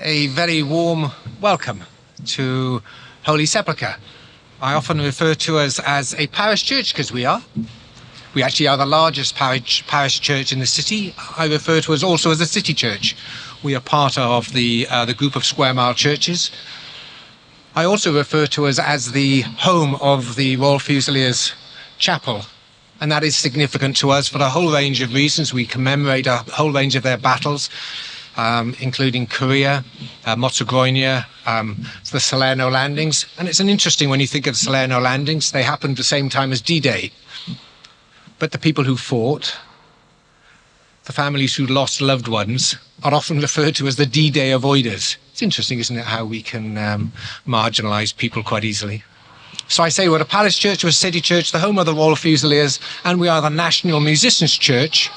a very warm welcome to Holy Sepulchre. I often refer to us as a parish church because we are. We actually are the largest parish church in the city. I refer to us also as a city church. We are part of the group of square mile churches. I also refer to us as the home of the Royal Fusiliers Chapel, and that is significant to us for a whole range of reasons. We commemorate a whole range of their battles, including Korea, Motsogronia, the Salerno landings. And it's interesting when you think of Salerno landings, they happened the same time as D-Day. But the people who fought, the families who lost loved ones, are often referred to as the D-Day avoiders. It's interesting, isn't it, how we can marginalise people quite easily. So I say we're a parish church, we're a city church, the home of the Royal Fusiliers, and we are the National Musicians Church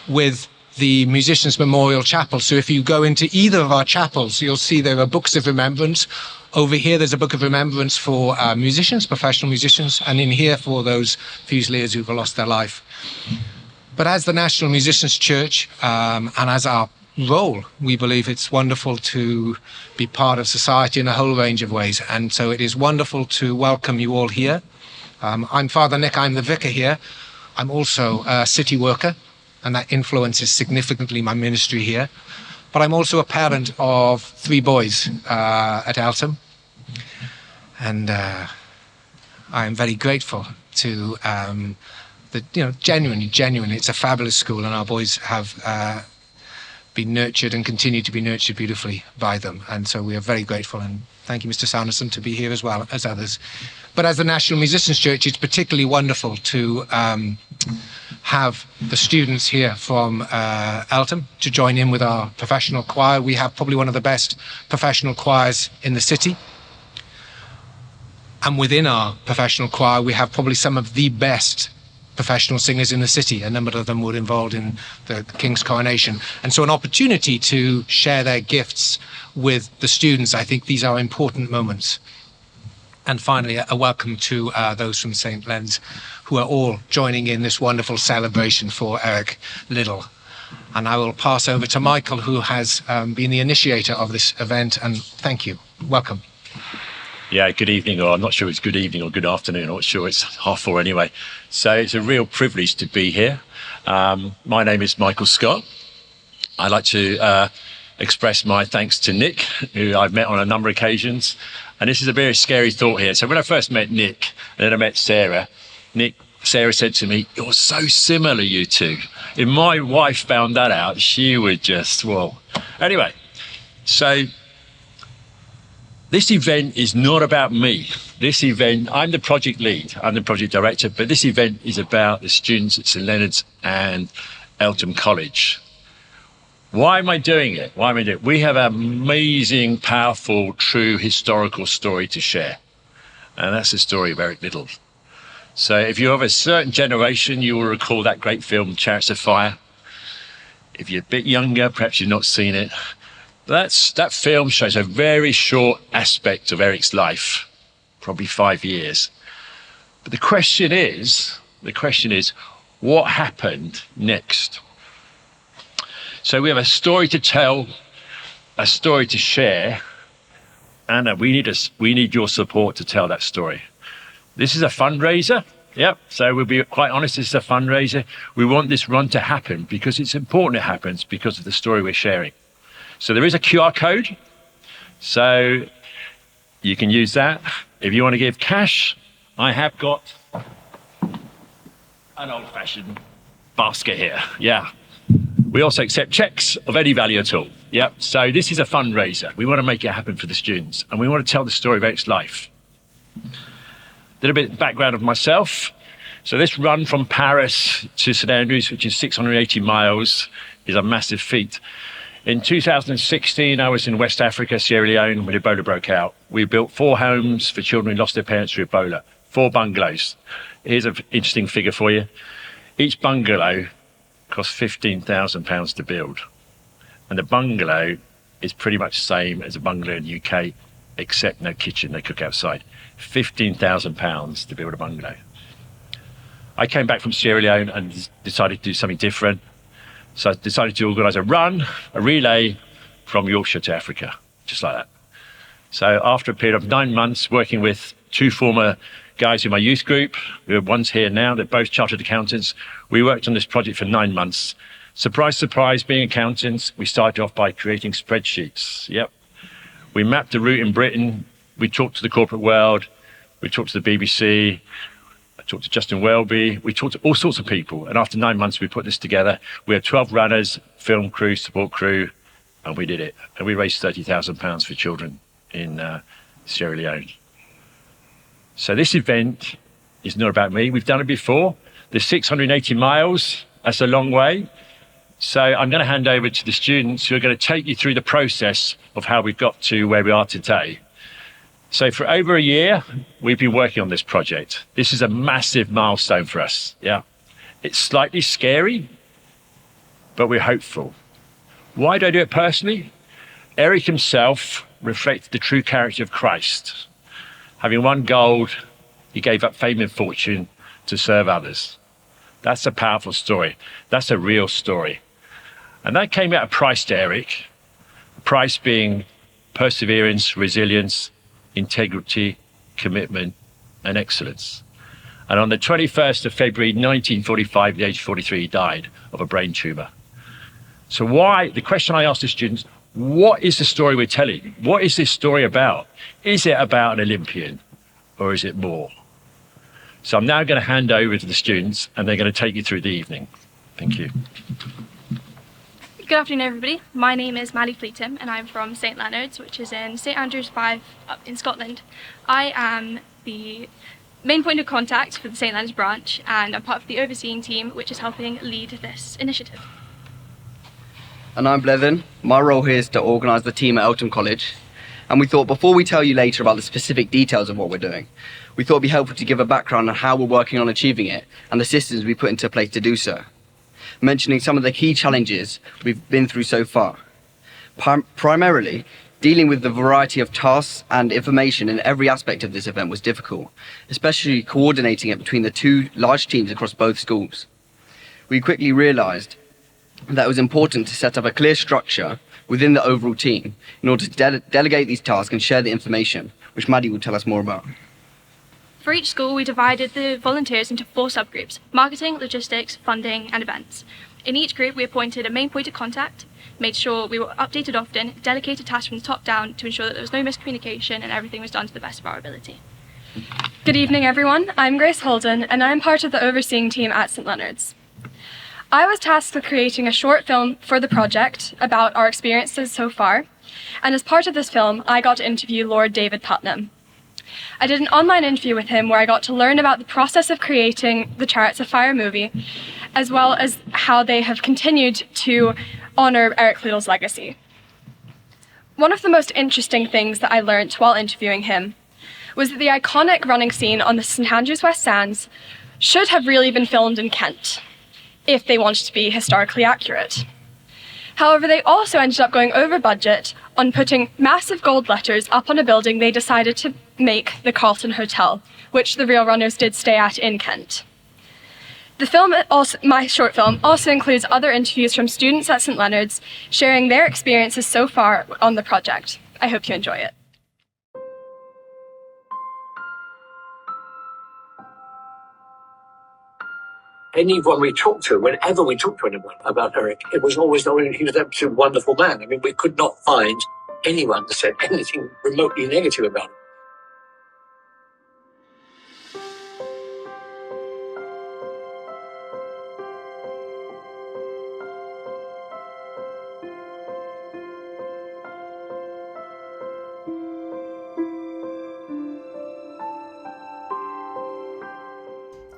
with the Musicians Memorial Chapel. So if you go into either of our chapels, you'll see there are books of remembrance. Over here, there's a book of remembrance for musicians, professional musicians, and in here for those Fusiliers who've lost their life. But as the National Musicians Church, and as our role, we believe it's wonderful to be part of society in a whole range of ways. And so it is wonderful to welcome you all here. I'm Father Nick, I'm the vicar here. I'm also a city worker, and that influences significantly my ministry here. But I'm also a parent of 3 boys at Eltham. And I am very grateful to genuinely, it's a fabulous school, and our boys have been nurtured and continue to be nurtured beautifully by them. And so we are very grateful, and thank you, Mr. Sanderson, to be here as well as others. But as the National Musicians Church, it's particularly wonderful to have the students here from Eltham to join in with our professional choir. We have probably one of the best professional choirs in the city. And within our professional choir, we have probably some of the best professional singers in the city. A number of them were involved in the King's coronation. And so an opportunity to share their gifts with the students, I think these are important moments. And finally, a welcome to those from St. Len's who are all joining in this wonderful celebration for Eric Liddell. And I will pass over to Michael, who has been the initiator of this event. And thank you. Welcome. Yeah, good evening, or I'm not sure it's good evening or good afternoon. I'm not sure, it's 4:30 anyway. So it's a real privilege to be here. My name is Michael Scott. I'd like to express my thanks to Nick, who I've met on a number of occasions. And this is a very scary thought here. So when I first met Nick, and then I met Sarah, Sarah said to me, "You're so similar, you two." If my wife found that out, she would just, well. Anyway, so this event is not about me. This event, I'm the project lead, I'm the project director, but this event is about the students at St. Leonard's and Eltham College. Why am I doing it? We have an amazing, powerful, true historical story to share. And that's the story of Eric Liddell. So if you're of a certain generation, you will recall that great film, Chariots of Fire. If you're a bit younger, perhaps you've not seen it. That film shows a very short aspect of Eric's life, probably 5 years. But the question is, what happened next? So we have a story to tell, a story to share, and we need your support to tell that story. This is a fundraiser. Yep. So we'll be quite honest, this is a fundraiser. We want this run to happen because it's important it happens because of the story we're sharing. So there is a QR code, so you can use that. If you want to give cash, I have got an old-fashioned basket here. Yeah. We also accept checks of any value at all. Yep. So this is a fundraiser. We want to make it happen for the students, and we want to tell the story of Eric's life. A little bit of background of myself. So this run from Paris to St Andrews, which is 680 miles, is a massive feat. In 2016, I was in West Africa, Sierra Leone, when Ebola broke out. We built 4 homes for children who lost their parents through Ebola, 4 bungalows. Here's an interesting figure for you. Each bungalow cost £15,000 to build. And the bungalow is pretty much the same as a bungalow in the UK, except no kitchen, they cook outside. £15,000 to build a bungalow. I came back from Sierra Leone and decided to do something different. So I decided to organise a run, a relay from Yorkshire to Africa. just like that. So after a period of 9 months working with two former guys in my youth group, one's here now, they're both chartered accountants. We worked on this project for 9 months. Surprise, surprise, being accountants, we started off by creating spreadsheets. Yep. We mapped the route in Britain. We talked to the corporate world. We talked to the BBC. I talked to Justin Welby. We talked to all sorts of people. And after 9 months, we put this together. We had 12 runners, film crew, support crew, and we did it. And we raised £30,000 for children in Sierra Leone. So this event is not about me. We've done it before. There's 680 miles. That's a long way. So I'm going to hand over to the students who are going to take you through the process of how we've got to where we are today. So for over a year, we've been working on this project. This is a massive milestone for us. Yeah. It's slightly scary, but we're hopeful. Why do I do it personally? Eric himself reflected the true character of Christ. Having won gold, he gave up fame and fortune to serve others. That's a powerful story. That's a real story. And that came at a price to Eric. The price being perseverance, resilience, integrity, commitment, and excellence. And on the 21st of February 1945, at the age of 43, he died of a brain tumor. So why, the question I asked the students, what is the story we're telling? What is this story about? Is it about an Olympian or is it more? So I'm now going to hand over to the students and they're going to take you through the evening. Thank you. Good afternoon, everybody. My name is Maddie Fleetham and I'm from St Leonard's, which is in St Andrews 5 up in Scotland. I am the main point of contact for the St Leonard's branch and I'm part of the overseeing team which is helping lead this initiative. And I'm Blevin. My role here is to organise the team at Eltham College. And we thought before we tell you later about the specific details of what we're doing, we thought it'd be helpful to give a background on how we're working on achieving it and the systems we put into place to do so. Mentioning some of the key challenges we've been through so far. Primarily, dealing with the variety of tasks and information in every aspect of this event was difficult, especially coordinating it between the two large teams across both schools. We quickly realised that it was important to set up a clear structure within the overall team in order to delegate these tasks and share the information, which Maddie will tell us more about. For each school, we divided the volunteers into 4 subgroups: marketing, logistics, funding, and events. In each group, we appointed a main point of contact, made sure we were updated often, delegated tasks from the top down to ensure that there was no miscommunication and everything was done to the best of our ability. Good evening, everyone. I'm Grace Holden, and I'm part of the overseeing team at St Leonard's. I was tasked with creating a short film for the project about our experiences so far, and as part of this film, I got to interview Lord David Putnam. I did an online interview with him where I got to learn about the process of creating the Chariots of Fire movie, as well as how they have continued to honour Eric Liddell's legacy. One of the most interesting things that I learnt while interviewing him was that the iconic running scene on the St Andrews West Sands should have really been filmed in Kent, if they wanted to be historically accurate. However, they also ended up going over budget on putting massive gold letters up on a building they decided to make the Carlton Hotel, which the real runners did stay at in Kent. The film, my short film, also includes other interviews from students at St Leonard's, sharing their experiences so far on the project. I hope you enjoy it. Anyone we talked to, whenever we talked to anyone about Eric, it was always, he was an absolute wonderful man. I mean, we could not find anyone that said anything remotely negative about him.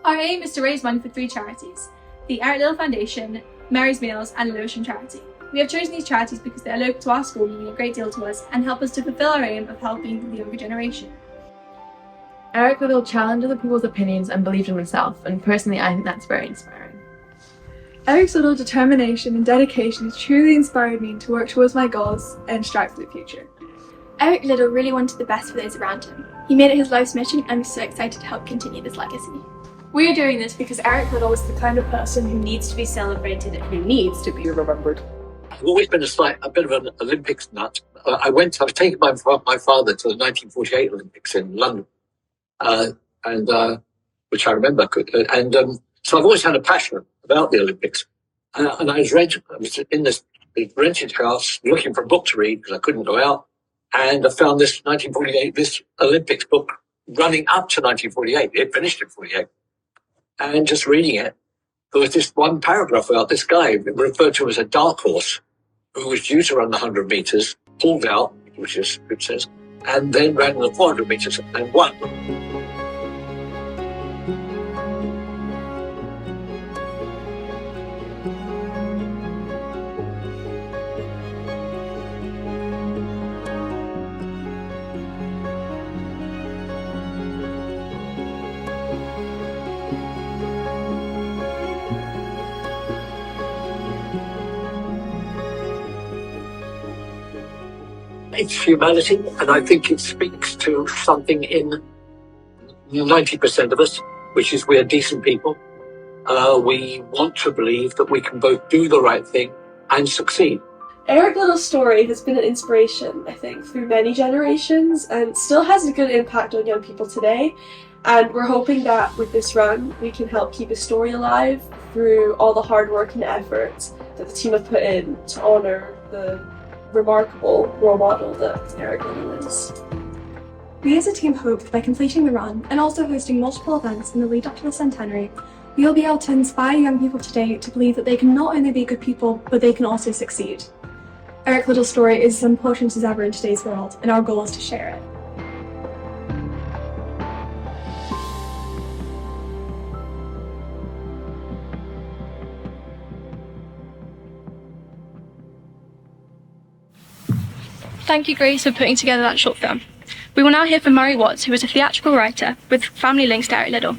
Our aim is to raise money for 3 charities: the Eric Liddell Foundation, Mary's Meals and Lewisham Charity. We have chosen these charities because they are local to our school and mean a great deal to us and help us to fulfil our aim of helping the younger generation. Eric Liddell challenged other people's opinions and believed in himself, and personally I think that's very inspiring. Eric's Liddell's determination and dedication has truly inspired me to work towards my goals and strive for the future. Eric Liddell really wanted the best for those around him. He made it his life's mission and was so excited to help continue this legacy. We are doing this because Eric Liddell was the kind of person who needs to be celebrated and who needs to be remembered. I've always been a bit of an Olympics nut. I was taken by my father to the 1948 Olympics in London, which I remember. So I've always had a passion about the Olympics. And I was in this rented house looking for a book to read because I couldn't go out. And I found this this Olympics book running up to 1948. It finished in 48. And just reading it, there was this one paragraph about this guy referred to as a dark horse who was due to run the 100 meters, pulled out, which is it says, and then ran the 400 meters and won. It's humanity, and I think it speaks to something in 90% of us, which is we're decent people. We want to believe that we can both do the right thing and succeed. Eric Liddell's story has been an inspiration, I think, through many generations and still has a good impact on young people today. And we're hoping that with this run, we can help keep his story alive through all the hard work and effort that the team have put in to honour the remarkable role model that Eric Liddell is. We as a team hope that by completing the run and also hosting multiple events in the lead up to the centenary, we will be able to inspire young people today to believe that they can not only be good people, but they can also succeed. Eric Liddell's story is as important as ever in today's world, and our goal is to share it. Thank you, Grace, for putting together that short film. We will now hear from Murray Watts, who is a theatrical writer with family links to Eric Liddell.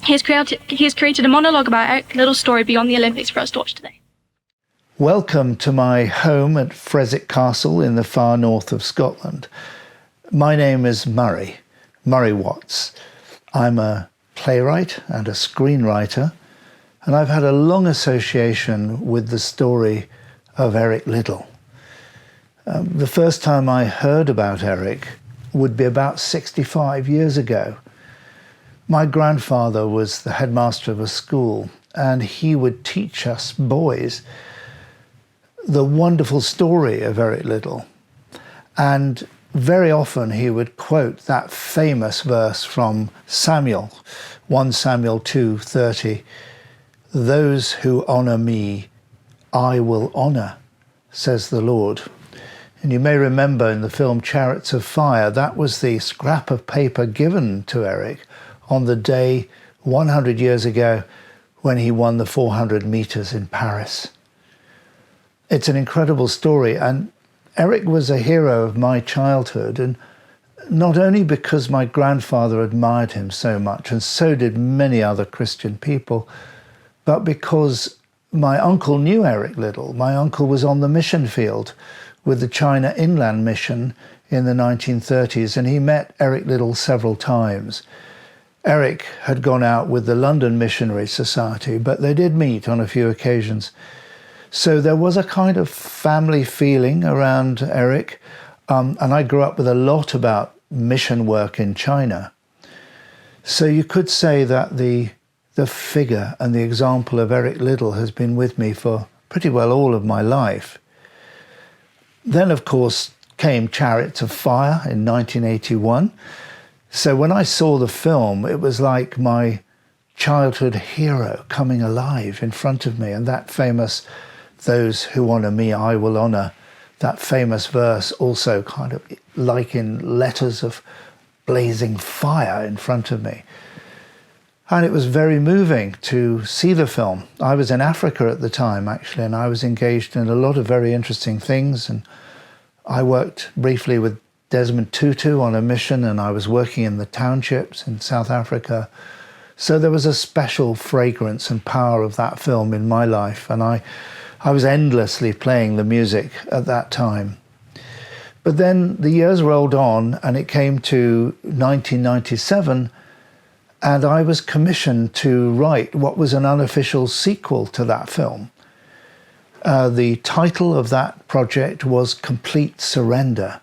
He has created a monologue about Eric Liddell's story beyond the Olympics for us to watch today. Welcome to my home at Freswick Castle in the far north of Scotland. My name is Murray Watts. I'm a playwright and a screenwriter, and I've had a long association with the story of Eric Liddell. The first time I heard about Eric would be about 65 years ago. My grandfather was the headmaster of a school, and he would teach us boys the wonderful story of Eric Liddell. And very often he would quote that famous verse from Samuel, 1 Samuel 2:30, "Those who honour me, I will honour, says the Lord." And you may remember in the film Chariots of Fire, that was the scrap of paper given to Eric on the day 100 years ago when he won the 400 meters in Paris. It's an incredible story, and Eric was a hero of my childhood, and not only because my grandfather admired him so much, and so did many other Christian people, but because my uncle knew Eric Liddell. My uncle was on the mission field with the China Inland Mission in the 1930s, and he met Eric Liddell several times. Eric had gone out with the London Missionary Society, but they did meet on a few occasions. So there was a kind of family feeling around Eric, and I grew up with a lot about mission work in China. So you could say that the figure and the example of Eric Liddell has been with me for pretty well all of my life. Then, of course, came Chariots of Fire in 1981. So when I saw the film, it was like my childhood hero coming alive in front of me. And that famous, "Those who honour me, I will honour," that famous verse also kind of like in letters of blazing fire in front of me. And it was very moving to see the film. I was in Africa at the time, actually, and I was engaged in a lot of very interesting things. And I worked briefly with Desmond Tutu on a mission, and I was working in the townships in South Africa. So there was a special fragrance and power of that film in my life, and I was endlessly playing the music at that time. But then the years rolled on, and it came to 1997, and I was commissioned to write what was an unofficial sequel to that film. The title of that project was Complete Surrender.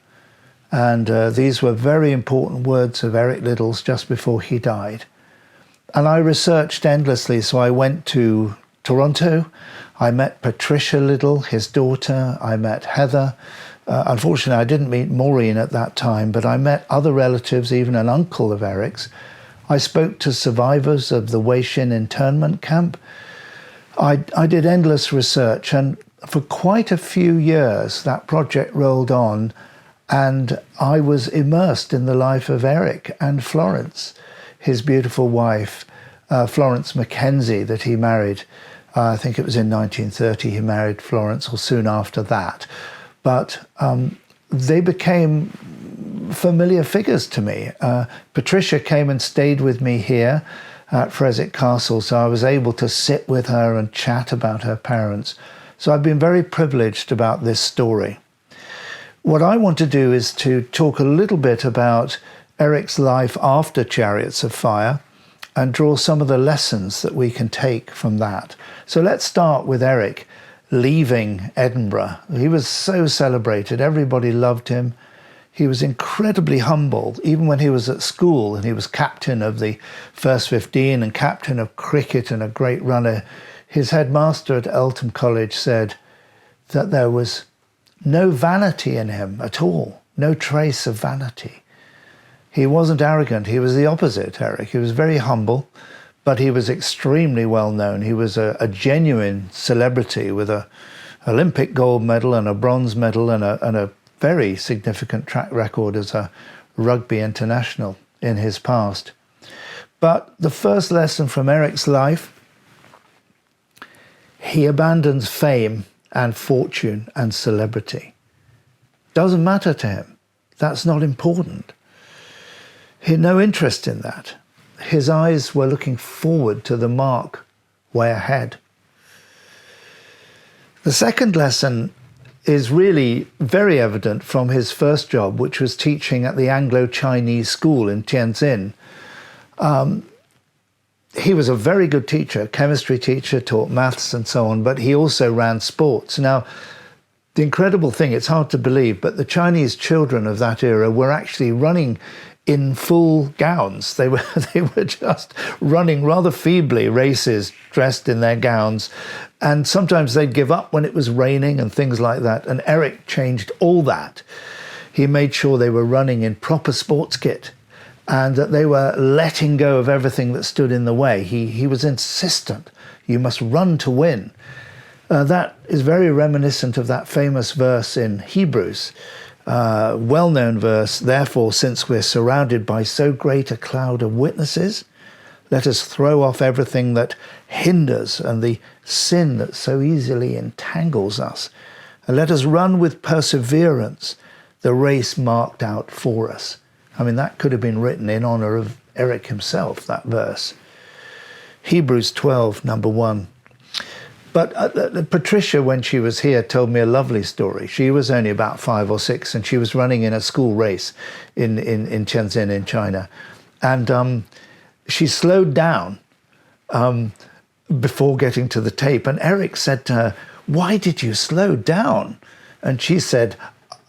And these were very important words of Eric Liddell's just before he died. And I researched endlessly, so I went to Toronto. I met Patricia Liddell, his daughter. I met Heather. Unfortunately, I didn't meet Maureen at that time, but I met other relatives, even an uncle of Eric's. I spoke to survivors of the Wei Shin internment camp. I did endless research, and for quite a few years, that project rolled on, and I was immersed in the life of Eric and Florence, his beautiful wife, Florence Mackenzie, that he married. I think it was in 1930 he married Florence, or soon after that. But they became familiar figures to me. Patricia came and stayed with me here at Freswick Castle, so I was able to sit with her and chat about her parents. So I've been very privileged about this story. What I want to do is to talk a little bit about Eric's life after Chariots of Fire and draw some of the lessons that we can take from that. So let's start with Eric leaving Edinburgh. He was so celebrated. Everybody loved him. He was incredibly humble, even when he was at school, and he was captain of the first 15 and captain of cricket and a great runner. His headmaster at Eltham College said that there was no vanity in him at all, no trace of vanity. He wasn't arrogant. He was the opposite, Eric. He was very humble, but he was extremely well known. He was a genuine celebrity with an Olympic gold medal and a bronze medal and a very significant track record as a rugby international in his past. But the first lesson from Eric's life, he abandons fame and fortune and celebrity. Doesn't matter to him. That's not important. He had no interest in that. His eyes were looking forward to the mark way ahead. The second lesson is really very evident from his first job, which was teaching at the Anglo-Chinese school in Tianjin. He was a very good teacher, chemistry teacher, taught maths and so on, but he also ran sports. Now, the incredible thing, it's hard to believe, but the Chinese children of that era were actually running in full gowns. They were just running rather feebly races, dressed in their gowns. And sometimes they'd give up when it was raining and things like that. And Eric changed all that. He made sure they were running in proper sports kit and that they were letting go of everything that stood in the way. He was insistent. You must run to win. That is very reminiscent of that famous verse in Hebrews, well-known verse, therefore, since we're surrounded by so great a cloud of witnesses, let us throw off everything that hinders and the sin that so easily entangles us. And let us run with perseverance the race marked out for us. I mean, that could have been written in honor of Eric himself, that verse. Hebrews 12, number 1. But Patricia, when she was here, told me a lovely story. She was only about 5 or 6, and she was running in a school race in Tianjin in China. And she slowed down before getting to the tape. And Eric said to her, "Why did you slow down?" And she said,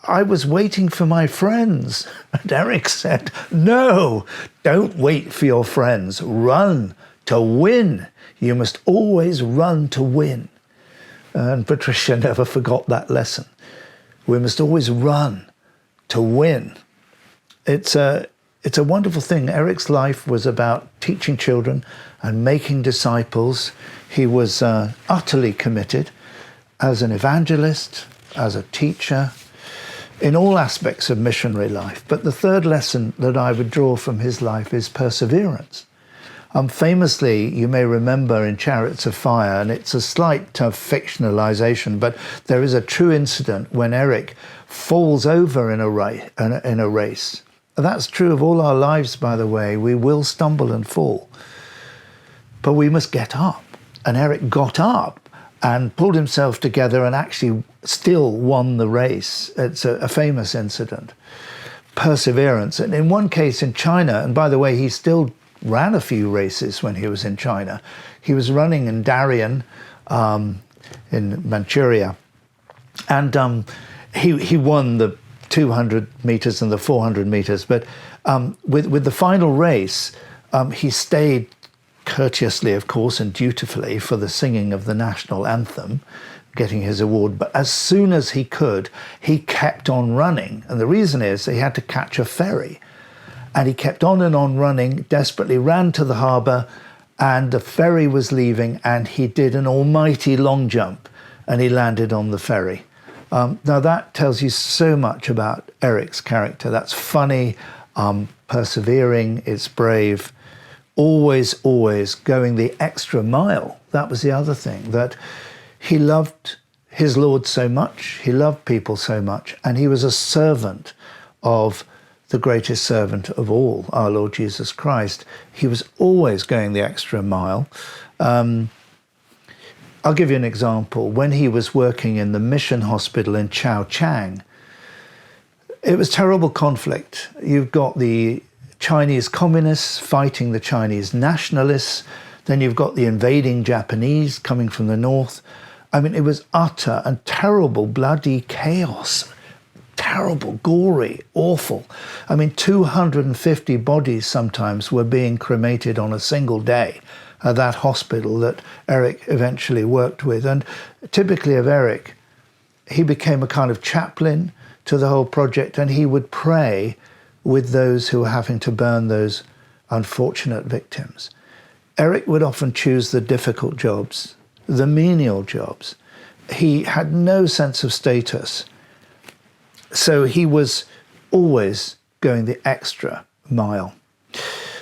"I was waiting for my friends." And Eric said, "No, don't wait for your friends. Run to win. You must always run to win." And Patricia never forgot that lesson. We must always run to win. It's a wonderful thing. Eric's life was about teaching children and making disciples. He was utterly committed as an evangelist, as a teacher, in all aspects of missionary life. But the third lesson that I would draw from his life is perseverance. Famously, you may remember in Chariots of Fire, and it's a slight fictionalization, but there is a true incident when Eric falls over in a race. That's true of all our lives, by the way. We will stumble and fall, but we must get up. And Eric got up and pulled himself together and actually still won the race. It's a famous incident. Perseverance. And in one case in China, and by the way, he still ran a few races when he was in China. He was running in Darien in Manchuria. And he won the 200 meters and the 400 meters. But with the final race, he stayed courteously, of course, and dutifully for the singing of the national anthem, getting his award. But as soon as he could, he kept on running. And the reason is he had to catch a ferry. And he kept on and on running, desperately ran to the harbour, and the ferry was leaving, and he did an almighty long jump, and he landed on the ferry. Now that tells you so much about Eric's character. That's funny, persevering, it's brave, always going the extra mile. That was the other thing, that he loved his Lord so much, he loved people so much, and he was a servant of the greatest servant of all, our Lord Jesus Christ. He was always going the extra mile. I'll give you an example. When he was working in the mission hospital in Chang, it was terrible conflict. You've got the Chinese communists fighting the Chinese nationalists. Then you've got the invading Japanese coming from the north. I mean, it was utter and terrible, bloody chaos. Terrible, gory, awful. I mean, 250 bodies sometimes were being cremated on a single day at that hospital that Eric eventually worked with. And typically of Eric, he became a kind of chaplain to the whole project, and he would pray with those who were having to burn those unfortunate victims. Eric would often choose the difficult jobs, the menial jobs. He had no sense of status. So he was always going the extra mile.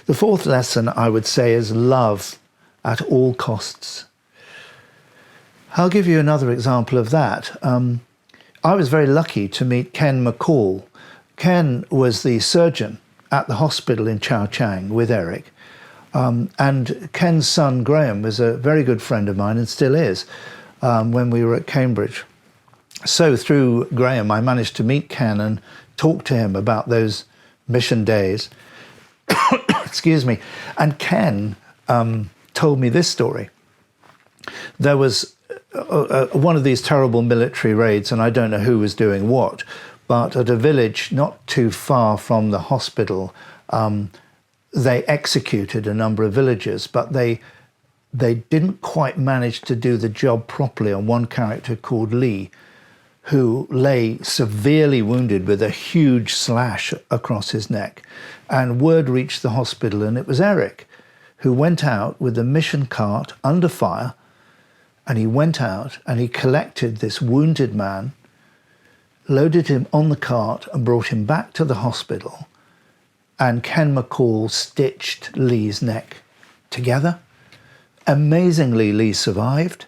The fourth lesson, I would say, is love at all costs. I'll give you another example of that. I was very lucky to meet Ken McCall. Ken was the surgeon at the hospital in Chang with Eric. And Ken's son, Graham, was a very good friend of mine and still is when we were at Cambridge. So through Graham, I managed to meet Ken and talk to him about those mission days. Excuse me. And Ken told me this story. There was one of these terrible military raids, and I don't know who was doing what, but at a village not too far from the hospital, they executed a number of villagers, but they didn't quite manage to do the job properly on one character called Lee, who lay severely wounded with a huge slash across his neck. And word reached the hospital, and it was Eric who went out with a mission cart under fire, and he went out and he collected this wounded man, loaded him on the cart and brought him back to the hospital. And Ken McCall stitched Lee's neck together. Amazingly, Lee survived.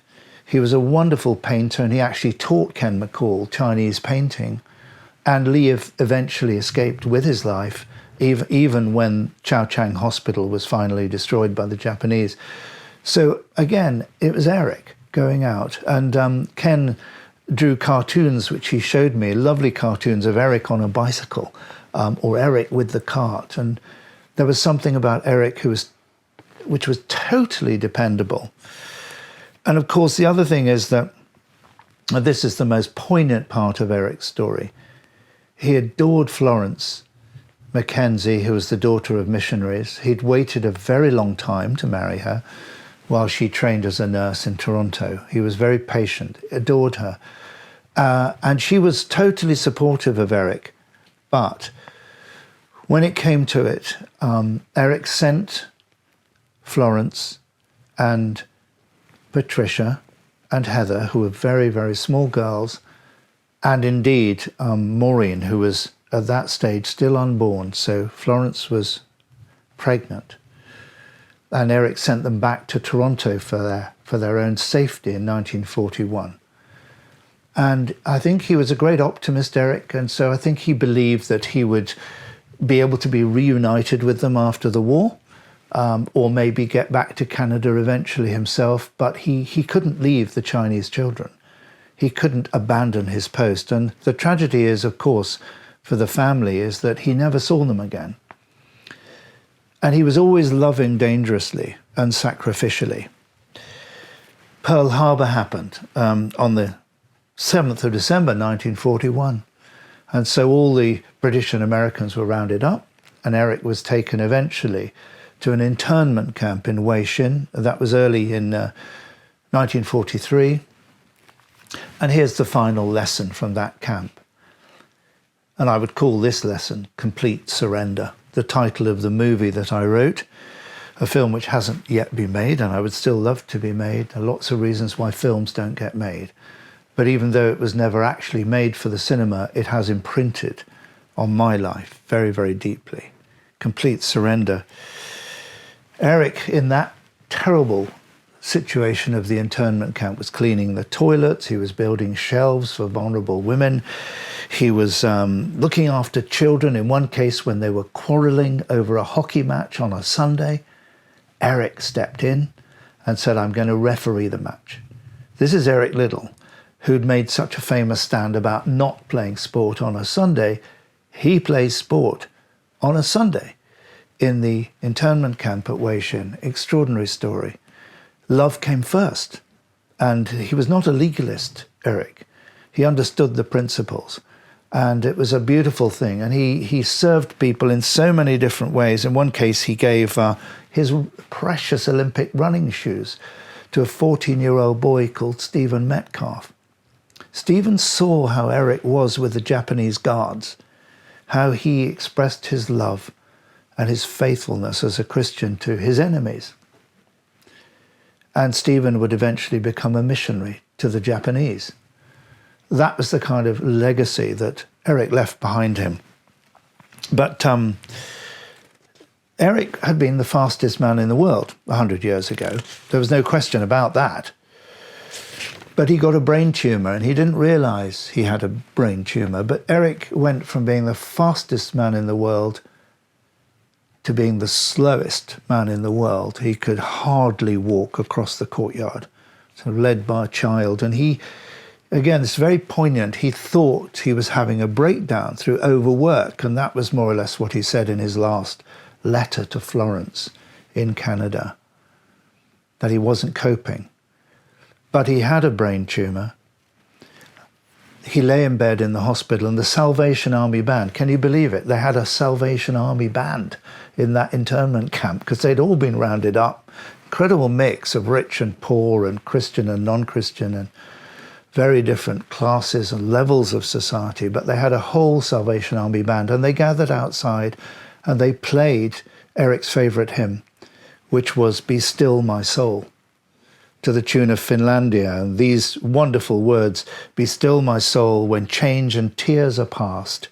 He was a wonderful painter, and he actually taught Ken McCall Chinese painting. And Lee eventually escaped with his life, even when Chang Hospital was finally destroyed by the Japanese. So again, it was Eric going out. And Ken drew cartoons, which he showed me, lovely cartoons of Eric on a bicycle, or Eric with the cart. And there was something about Eric which was totally dependable. And of course, the other thing is that, and this is the most poignant part of Eric's story, he adored Florence Mackenzie, who was the daughter of missionaries. He'd waited a very long time to marry her while she trained as a nurse in Toronto. He was very patient, adored her. And she was totally supportive of Eric. But when it came to it, Eric sent Florence and Patricia and Heather, who were very, very small girls, and indeed Maureen, who was at that stage still unborn. So Florence was pregnant. And Eric sent them back to Toronto for their own safety in 1941. And I think he was a great optimist, Eric, and so I think he believed that he would be able to be reunited with them after the war, or maybe get back to Canada eventually himself, but he couldn't leave the Chinese children. He couldn't abandon his post. And the tragedy is, of course, for the family, is that he never saw them again. And he was always loving dangerously and sacrificially. Pearl Harbor happened on the 7th of December 1941. And so all the British and Americans were rounded up, and Eric was taken eventually to an internment camp in Wei Shin. That was early in 1943. And here's the final lesson from that camp. And I would call this lesson Complete Surrender, the title of the movie that I wrote, a film which hasn't yet been made, and I would still love to be made. There are lots of reasons why films don't get made. But even though it was never actually made for the cinema, it has imprinted on my life very, very deeply. Complete Surrender. Eric, in that terrible situation of the internment camp, was cleaning the toilets, he was building shelves for vulnerable women, he was looking after children. In one case, when they were quarrelling over a hockey match on a Sunday, Eric stepped in and said, I'm going to referee the match. This is Eric Liddell, who'd made such a famous stand about not playing sport on a Sunday. He plays sport on a Sunday in the internment camp at Wei Shin. Extraordinary story. Love came first. And he was not a legalist, Eric. He understood the principles. And it was a beautiful thing. And he served people in so many different ways. In one case, he gave his precious Olympic running shoes to a 14-year-old boy called Stephen Metcalf. Stephen saw how Eric was with the Japanese guards, how he expressed his love and his faithfulness as a Christian to his enemies. And Stephen would eventually become a missionary to the Japanese. That was the kind of legacy that Eric left behind him. But Eric had been the fastest man in the world 100 years ago. There was no question about that. But he got a brain tumor, and he didn't realize he had a brain tumor. But Eric went from being the fastest man in the world to being the slowest man in the world. He could hardly walk across the courtyard, sort of led by a child. And he, again, it's very poignant. He thought he was having a breakdown through overwork, and that was more or less what he said in his last letter to Florence in Canada, that he wasn't coping. But he had a brain tumor. He lay in bed in the hospital, and the Salvation Army band, can you believe it? They had a Salvation Army band in that internment camp because they'd all been rounded up. Incredible mix of rich and poor and Christian and non-Christian and very different classes and levels of society. But they had a whole Salvation Army band, and they gathered outside and they played Eric's favorite hymn, which was Be Still My Soul, to the tune of Finlandia, and these wonderful words, be still my soul when change and tears are past,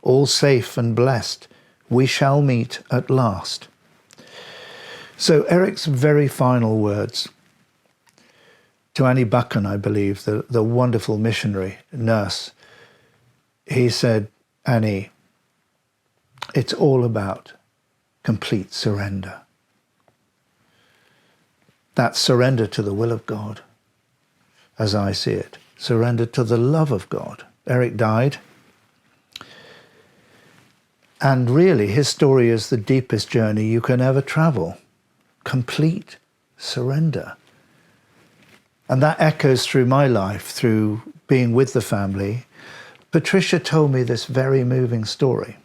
all safe and blessed, we shall meet at last. So Eric's very final words to Annie Buchan, I believe, the wonderful missionary nurse, he said, Annie, it's all about complete surrender. That's surrender to the will of God, as I see it. Surrender to the love of God. Eric died. And really, his story is the deepest journey you can ever travel. Complete surrender. And that echoes through my life, through being with the family. Patricia told me this very moving story.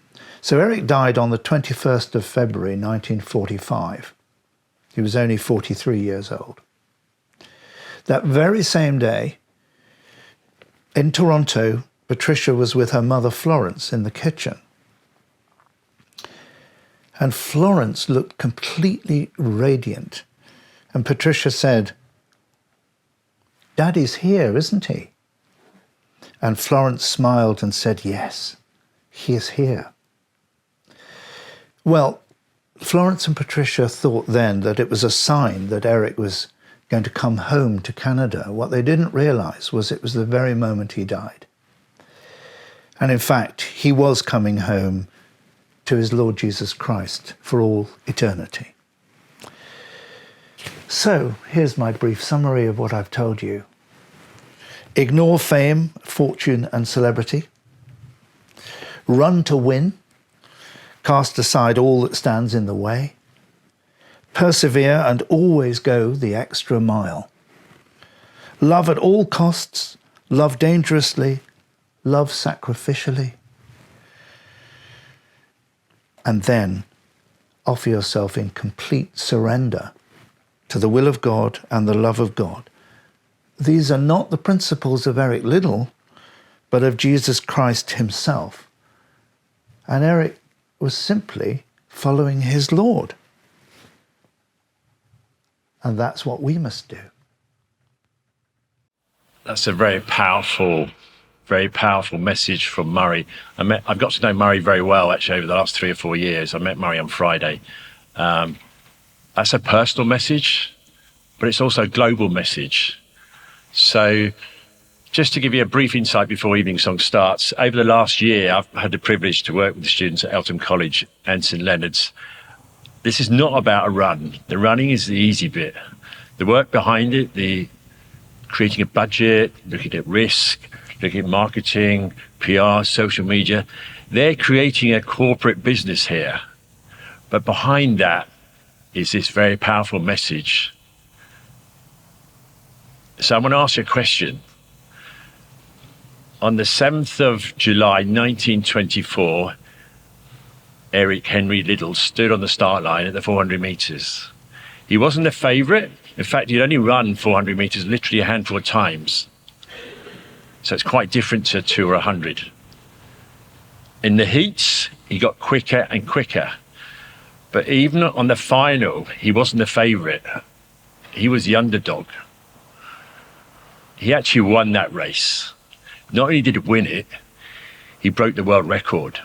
So Eric died on the 21st of February, 1945. He was only 43 years old. That very same day, in Toronto, Patricia was with her mother Florence in the kitchen. And Florence looked completely radiant. And Patricia said, Daddy's here, isn't he? And Florence smiled and said, yes, he is here. Well, Florence and Patricia thought then that it was a sign that Eric was going to come home to Canada. What they didn't realize was it was the very moment he died. And in fact, he was coming home to his Lord Jesus Christ for all eternity. So here's my brief summary of what I've told you. Ignore fame, fortune, and celebrity. Run to win. Cast aside all that stands in the way. Persevere and always go the extra mile. Love at all costs, love dangerously, love sacrificially. And then offer yourself in complete surrender to the will of God and the love of God. These are not the principles of Eric Liddell, but of Jesus Christ himself. And Eric was simply following his Lord. And that's what we must do. That's a very powerful message from Murray. I've got to know Murray very well, actually, over the last 3 or 4 years. I met Murray on Friday. That's a personal message, but it's also a global message. So just to give you a brief insight before Evening Song starts, over the last year, I've had the privilege to work with the students at Eltham College and St Leonard's. This is not about a run. The running is the easy bit. The work behind it, the creating a budget, looking at risk, looking at marketing, PR, social media, they're creating a corporate business here. But behind that is this very powerful message. So I want to ask you a question. On the 7th of July, 1924, Eric Henry Liddell stood on the start line at the 400 metres. He wasn't a favourite. In fact, he'd only run 400 metres literally a handful of times. So it's quite different to 2 or 100. In the heats, he got quicker and quicker. But even on the final, he wasn't the favourite. He was the underdog. He actually won that race. Not only did he win it, he broke the world record.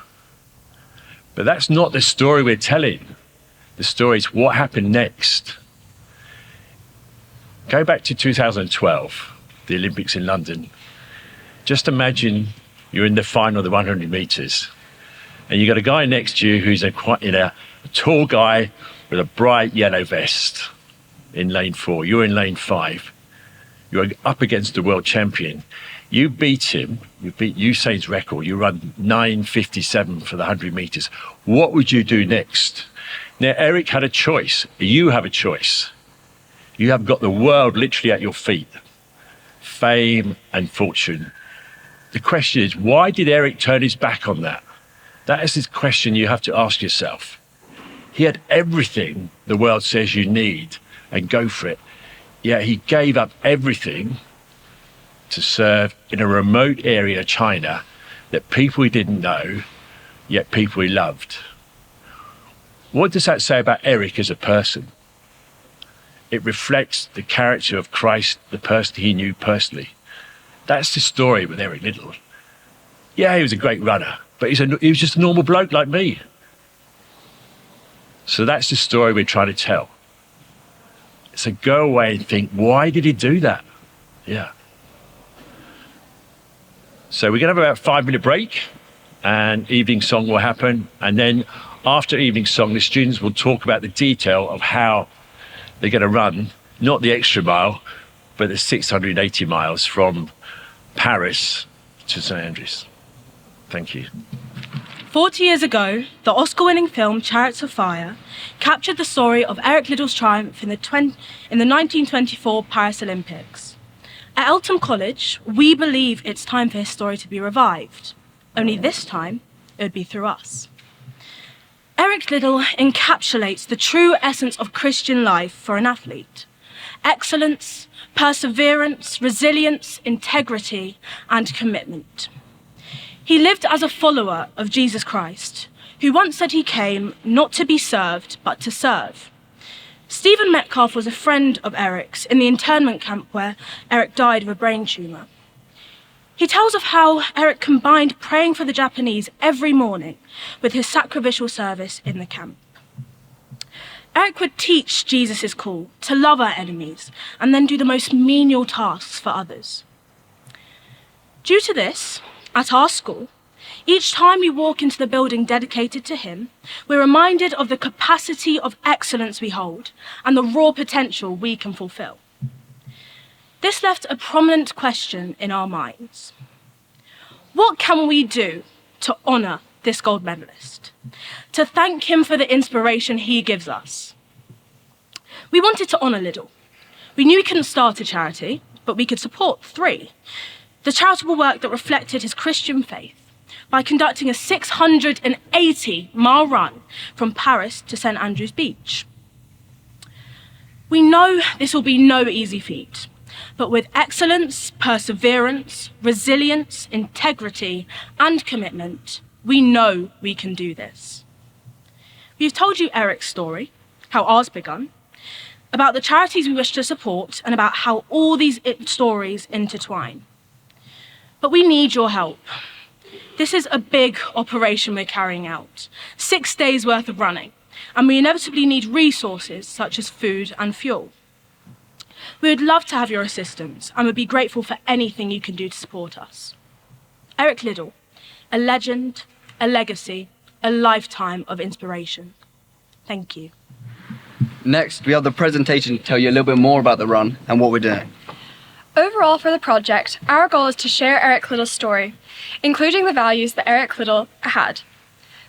But that's not the story we're telling. The story is what happened next. Go back to 2012, the Olympics in London. Just imagine you're in the final of the 100 metres and you've got a guy next to you who's a tall guy with a bright yellow vest in lane 4. You're in lane 5. You're up against the world champion. You beat him, you beat Usain's record, you run 9:57 for the 100 metres. What would you do next? Now, Eric had a choice. You have a choice. You have got the world literally at your feet. Fame and fortune. The question is, why did Eric turn his back on that? That is the question you have to ask yourself. He had everything the world says you need and go for it. Yet he gave up everything to serve in a remote area of China that people he didn't know, yet people he loved. What does that say about Eric as a person? It reflects the character of Christ, the person he knew personally. That's the story with Eric Liddell. Yeah, he was a great runner, but he was just a normal bloke like me. So that's the story we're trying to tell. So go away and think, why did he do that? Yeah. So we're going to have about a 5-minute break and Evening Song will happen. And then after Evening Song, the students will talk about the detail of how they're going to run, not the extra mile, but the 680 miles from Paris to St Andrews. Thank you. 40 years ago, the Oscar-winning film Chariots of Fire captured the story of Eric Liddell's triumph in the 1924 Paris Olympics. At Eltham College, we believe it's time for his story to be revived. Only this time, it would be through us. Eric Liddell encapsulates the true essence of Christian life for an athlete: excellence, perseverance, resilience, integrity, and commitment. He lived as a follower of Jesus Christ, who once said he came not to be served, but to serve. Stephen Metcalfe was a friend of Eric's in the internment camp where Eric died of a brain tumour. He tells of how Eric combined praying for the Japanese every morning with his sacrificial service in the camp. Eric would teach Jesus' call to love our enemies and then do the most menial tasks for others. Due to this, at our school, each time we walk into the building dedicated to him, we're reminded of the capacity of excellence we hold and the raw potential we can fulfill. This left a prominent question in our minds. What can we do to honour this gold medalist? To thank him for the inspiration he gives us? We wanted to honour Liddell. We knew we couldn't start a charity, but we could support 3. The charitable work that reflected his Christian faith by conducting a 680-mile run from Paris to St Andrews Beach. We know this will be no easy feat, but with excellence, perseverance, resilience, integrity, and commitment, we know we can do this. We've told you Eric's story, how ours begun, about the charities we wish to support, and about how all these stories intertwine. But we need your help. This is a big operation we're carrying out, 6 days worth of running, and we inevitably need resources such as food and fuel. We would love to have your assistance and would be grateful for anything you can do to support us. Eric Liddell, a legend, a legacy, a lifetime of inspiration. Thank you. Next, we have the presentation to tell you a little bit more about the run and what we're doing. Overall for the project, our goal is to share Eric Liddell's story, including the values that Eric Liddell had: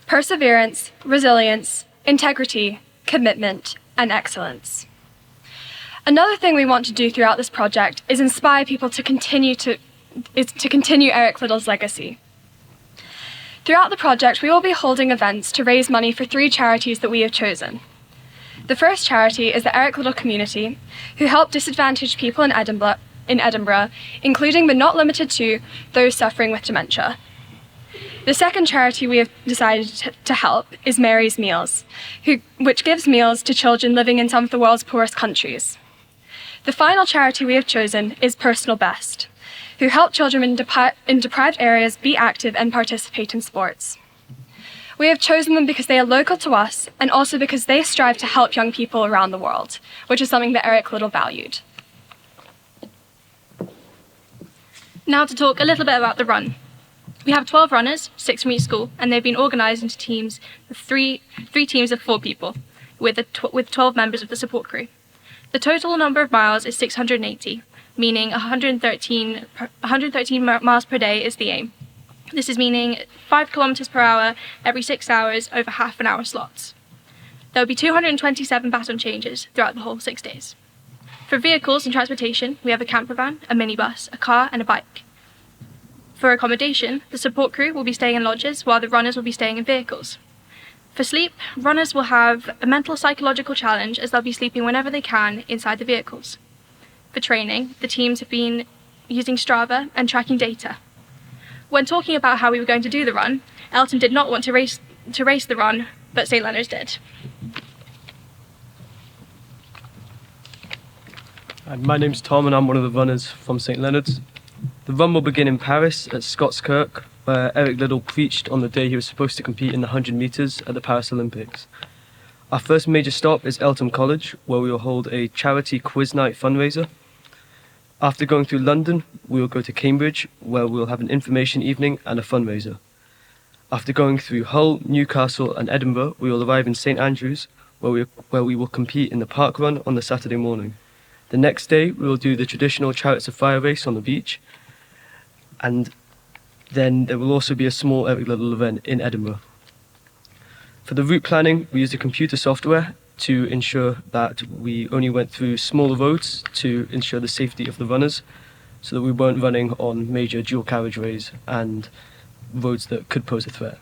perseverance, resilience, integrity, commitment, and excellence. Another thing we want to do throughout this project is inspire people to continue Eric Liddell's legacy. Throughout the project, we will be holding events to raise money for 3 charities that we have chosen. The first charity is the Eric Liddell Community, who help disadvantaged people in Edinburgh, including but not limited to those suffering with dementia. The second charity we have decided to help is Mary's Meals, which gives meals to children living in some of the world's poorest countries. The final charity we have chosen is Personal Best, who help children in deprived areas be active and participate in sports. We have chosen them because they are local to us and also because they strive to help young people around the world, which is something that Eric Liddell valued. Now to talk a little bit about the run. We have 12 runners, 6 from each school, and they've been organised into teams of three teams of 4 people, with 12 members of the support crew. The total number of miles is 680, meaning 113 miles per day is the aim. This is meaning 5 kilometres per hour every 6 hours over half-an-hour slots. There will be 227 baton changes throughout the whole 6 days. For vehicles and transportation, we have a camper van, a minibus, a car and a bike. For accommodation, the support crew will be staying in lodges while the runners will be staying in vehicles. For sleep, runners will have a mental psychological challenge as they'll be sleeping whenever they can inside the vehicles. For training, the teams have been using Strava and tracking data. When talking about how we were going to do the run, Elton did not want to race the run, but St Leonard's did. My name's Tom and I'm one of the runners from St Leonard's. The run will begin in Paris at Scots Kirk, where Eric Liddell preached on the day he was supposed to compete in the 100 metres at the Paris Olympics. Our first major stop is Eltham College, where we will hold a charity quiz night fundraiser. After going through London, we will go to Cambridge, where we will have an information evening and a fundraiser. After going through Hull, Newcastle and Edinburgh, we will arrive in St Andrews, where we will compete in the park run on the Saturday morning. The next day, we will do the traditional Chariots of Fire race on the beach, and then there will also be a small Eric Liddell event in Edinburgh. For the route planning, we used a computer software to ensure that we only went through smaller roads to ensure the safety of the runners, so that we weren't running on major dual carriageways and roads that could pose a threat.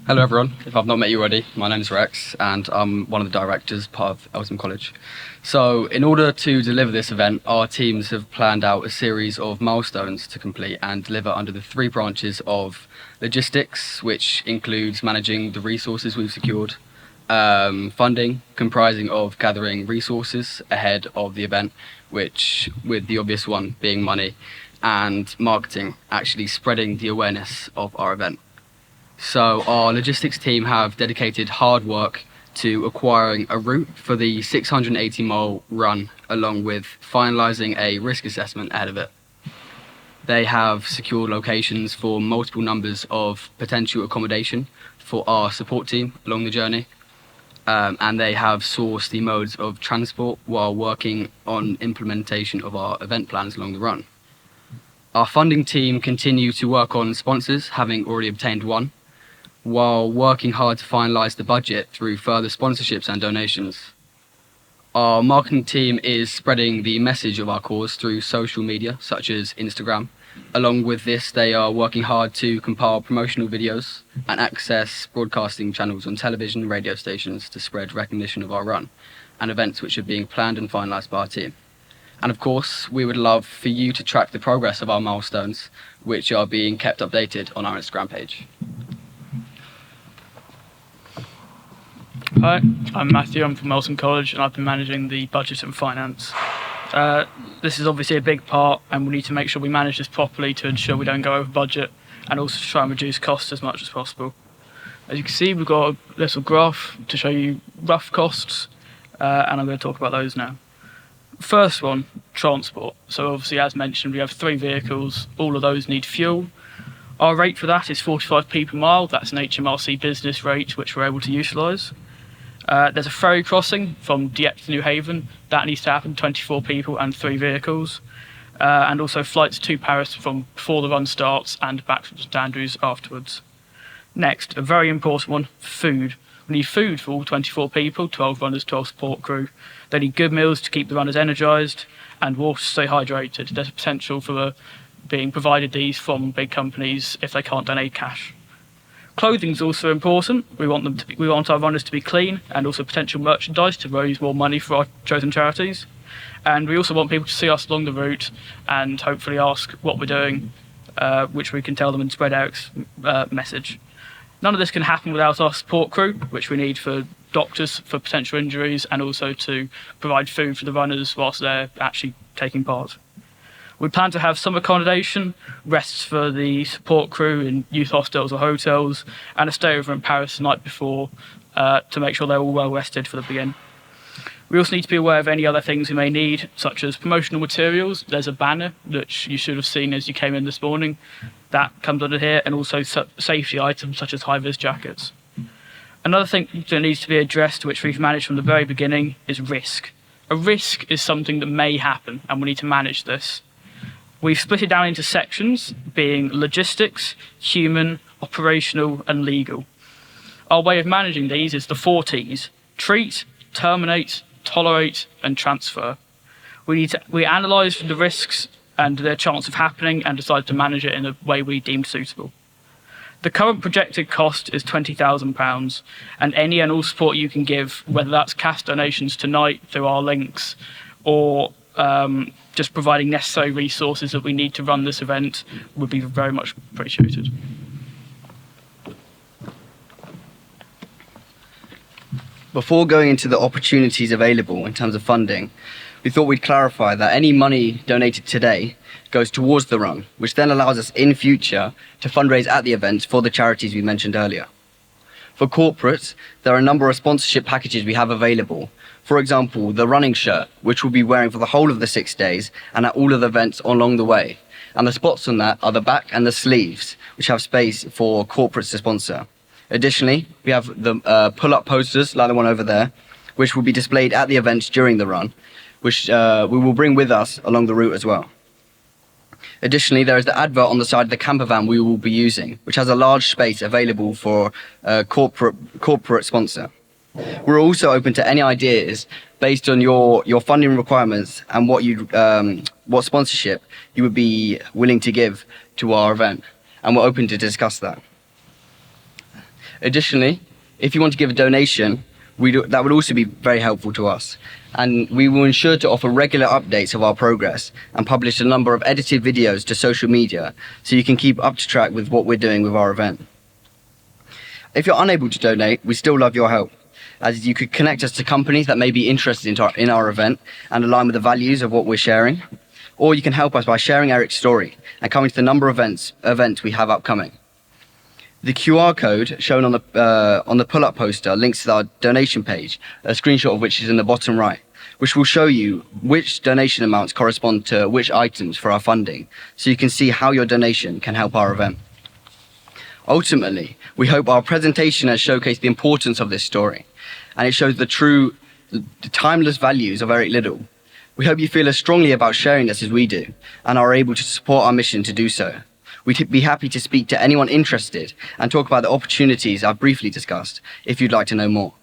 Hello everyone, if I've not met you already, my name is Rex and I'm one of the directors, part of Eltham College. So in order to deliver this event, our teams have planned out a series of milestones to complete and deliver under the 3 branches of logistics, which includes managing the resources we've secured, funding, comprising of gathering resources ahead of the event, which with the obvious one being money, and marketing, actually spreading the awareness of our event. So our logistics team have dedicated hard work to acquiring a route for the 680-mile run, along with finalising a risk assessment ahead of it. They have secured locations for multiple numbers of potential accommodation for our support team along the journey, and they have sourced the modes of transport while working on implementation of our event plans along the run. Our funding team continue to work on sponsors, having already obtained one. while working hard to finalise the budget through further sponsorships and donations. Our marketing team is spreading the message of our cause through social media, such as Instagram. Along with this, they are working hard to compile promotional videos and access broadcasting channels on television and radio stations to spread recognition of our run and events which are being planned and finalised by our team. And of course, we would love for you to track the progress of our milestones, which are being kept updated on our Instagram page. Hi, I'm Matthew, I'm from Eltham College and I've been managing the budget and finance. This is obviously a big part and we need to make sure we manage this properly to ensure we don't go over budget and also to try and reduce costs as much as possible. As you can see, we've got a little graph to show you rough costs and I'm going to talk about those now. First one, transport. So obviously, as mentioned, we have 3 vehicles, all of those need fuel. Our rate for that is 45p per mile, that's an HMRC business rate which we're able to utilise. There's a ferry crossing from Dieppe to New Haven, that needs to happen, 24 people and 3 vehicles. And also flights to Paris from before the run starts and back to St Andrews afterwards. Next, a very important one, food. We need food for all 24 people, 12 runners, 12 support crew. They need good meals to keep the runners energised and water to stay hydrated. There's a potential for being provided these from big companies if they can't donate cash. Clothing is also important. We want our runners to be clean and also potential merchandise to raise more money for our chosen charities. And we also want people to see us along the route and hopefully ask what we're doing, which we can tell them and spread Eric's message. None of this can happen without our support crew, which we need for doctors for potential injuries and also to provide food for the runners whilst they're actually taking part. We plan to have some accommodation, rests for the support crew in youth hostels or hotels, and a stay over in Paris the night before to make sure they're all well rested for the begin. We also need to be aware of any other things we may need, such as promotional materials. There's a banner that you should have seen as you came in this morning. That comes under here, and also safety items such as high-vis jackets. Another thing that needs to be addressed, which we've managed from the very beginning, is risk. A risk is something that may happen, and we need to manage this. We've split it down into sections, being logistics, human, operational, and legal. Our way of managing these is the 4 T's: treat, terminate, tolerate, and transfer. We analyse the risks and their chance of happening and decide to manage it in a way we deem suitable. The current projected cost is £20,000, and any and all support you can give, whether that's cash donations tonight through our links or just providing necessary resources that we need to run this event, would be very much appreciated. Before going into the opportunities available in terms of funding, we thought we'd clarify that any money donated today goes towards the run, which then allows us in future to fundraise at the event for the charities we mentioned earlier. For corporates, there are a number of sponsorship packages we have available. For example, the running shirt, which we'll be wearing for the whole of the 6 days and at all of the events along the way. And the spots on that are the back and the sleeves, which have space for corporates to sponsor. Additionally, we have the pull-up posters, like the one over there, which will be displayed at the events during the run, which we will bring with us along the route as well. Additionally, there is the advert on the side of the camper van we will be using, which has a large space available for corporate sponsor. We're also open to any ideas based on your funding requirements and what sponsorship you would be willing to give to our event, and we're open to discuss that. Additionally, if you want to give a donation, that would also be very helpful to us, and we will ensure to offer regular updates of our progress and publish a number of edited videos to social media so you can keep up to track with what we're doing with our event. If you're unable to donate, we still love your help, as you could connect us to companies that may be interested in our event and align with the values of what we're sharing, or you can help us by sharing Eric's story and coming to the number of events we have upcoming. The QR code shown on the pull-up poster links to our donation page, a screenshot of which is in the bottom right, which will show you which donation amounts correspond to which items for our funding, so you can see how your donation can help our event. Ultimately, we hope our presentation has showcased the importance of this story, and it shows the timeless values of Eric Liddell. We hope you feel as strongly about sharing this as we do, and are able to support our mission to do so. We'd be happy to speak to anyone interested and talk about the opportunities I've briefly discussed if you'd like to know more.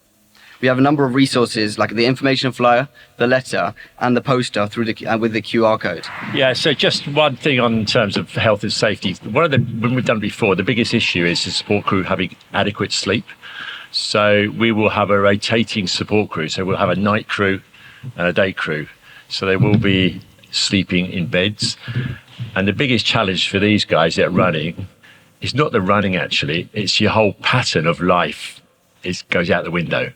We have a number of resources like the information flyer, the letter, and the poster through with the QR code. Yeah, so just one thing in terms of health and safety. When we've done before, the biggest issue is the support crew having adequate sleep. So we will have a rotating support crew. So we'll have a night crew and a day crew. So they will be sleeping in beds. And the biggest challenge for these guys that are running is not the running actually, it's your whole pattern of life. It goes out the window.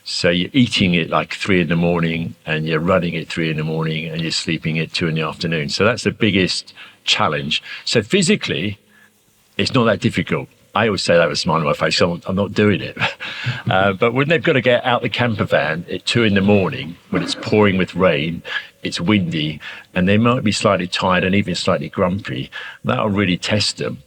So you're eating at like 3 a.m. and you're running at 3 a.m. and you're sleeping at 2 p.m. So that's the biggest challenge. So physically, it's not that difficult. I always say that with a smile on my face, so I'm not doing it. But when they've got to get out the camper van at 2 a.m, when it's pouring with rain, it's windy, and they might be slightly tired and even slightly grumpy, that'll really test them.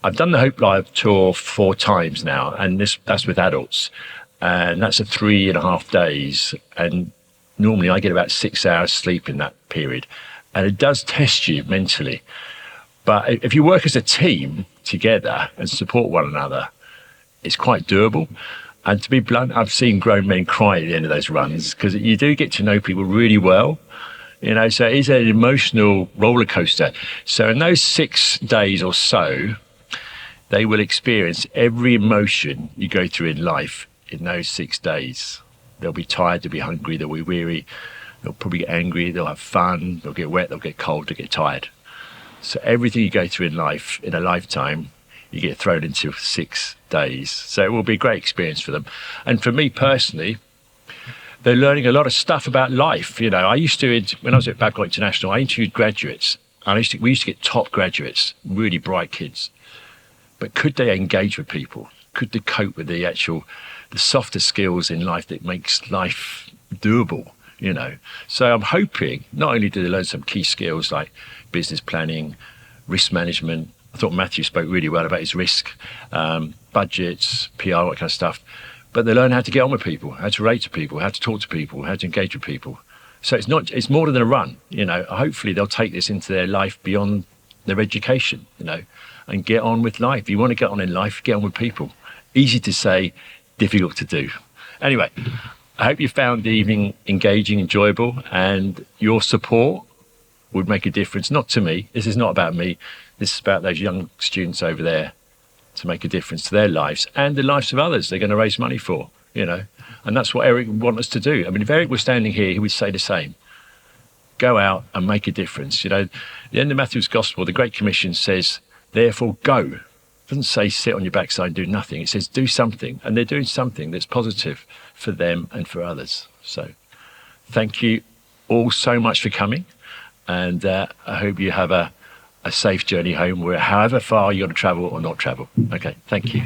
I've done the Hope Live tour 4 times now, and that's with adults. And that's a 3.5 days. And normally I get about 6 hours sleep in that period. And it does test you mentally. But if you work as a team together and support one another, it's quite doable. And to be blunt, I've seen grown men cry at the end of those runs because you do get to know people really well. So it is an emotional roller coaster. So in those 6 days or so, they will experience every emotion you go through in life in those 6 days. They'll be tired, they'll be hungry, they'll be weary, they'll probably get angry, they'll have fun, they'll get wet, they'll get cold, they'll get tired. So everything you go through in life, in a lifetime, you get thrown into 6 days. So it will be a great experience for them. And for me personally, they're learning a lot of stuff about life. I used to, when I was at Babcock International, I interviewed graduates. And we used to get top graduates, really bright kids. But could they engage with people? Could they cope with the softer skills in life that makes life doable? So I'm hoping not only do they learn some key skills like business planning, risk management. I thought Matthew spoke really well about his risk, budgets, PR, that kind of stuff. But they learn how to get on with people, how to relate to people, how to talk to people, how to engage with people. So it's more than a run. Hopefully they'll take this into their life beyond their education, and get on with life. If you want to get on in life, get on with people. Easy to say, difficult to do. Anyway, I hope you found the evening engaging, enjoyable, and your support would make a difference. Not to me. This is not about me. This is about those young students over there to make a difference to their lives and the lives of others they're going to raise money for, And that's what Eric wants us to do. I mean, if Eric was standing here, he would say the same. Go out and make a difference. The end of Matthew's Gospel, the Great Commission says, therefore go. It doesn't say sit on your backside and do nothing. It says do something. And they're doing something that's positive for them and for others. So thank you all so much for coming. And I hope you have a safe journey home, however far you're going to travel or not travel. Okay, thank you.